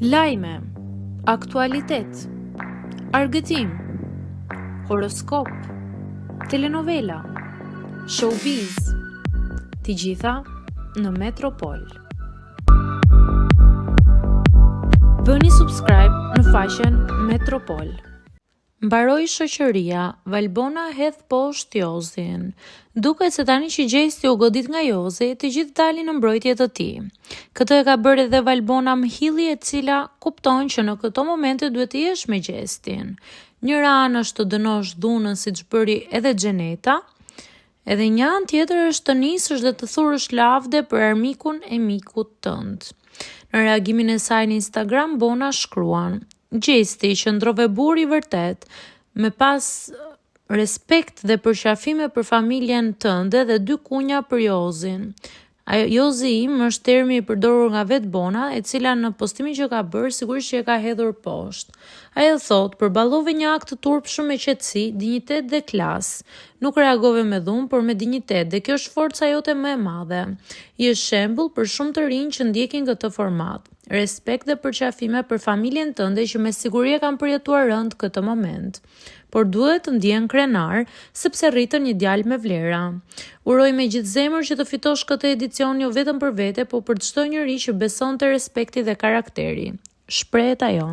Lajme, aktualitet, argëtim, horoskop, telenovela, showbiz, të gjitha në Metropol. Bëni subscribe në faqen Metropol. Mbaroi shoqëria, Valbona hedh poshtë Jozin. Duket se tani që Gjesti u godit nga Jozi, të gjithë dalin në mbrojtje të tij. Këtë e ka bërë edhe Valbona Mhilli, e cila kupton që në këto momente duhet të jesh me Gjestin. Njëra anë është të dënosh dhunën siç bëri edhe Xheneta, edhe një anë tjetër është të nisësh dhe të thurësh lavde për armikun e mikut tënd. Në reagimin e saj në Instagram, Bona shkruan: Gjesti qëndrove burr i vërtet, me pas respekt dhe përqafime për familjen tënde dhe 2 kunja për Jozin. Jozi im është termi i përdorur nga vetë Bona, e cila në postimin që ka bërë sigurisht që e ka hedhur poshtë. Ajo thotë: përballove një akt të turpshëm me qetësi, dinjitet dhe klas. Nuk reagove me dhunë, por me dinjitet, dhe kjo është forca jote më e madhe. Je shembull për shumë të rinj që ndjekin këtë format. Respekt dhe përqafime për familjen tënde që me siguri e kanë përjetuar rënd këtë moment. Por duhet të ndjen krenar, sepse rritën një djalë me vlera. Uroj me gjithë zemër që të fitosh këtë edicion jo vetëm për vete, por për çdo njeri që beson te respekti dhe karakteri. Shprehet ajo.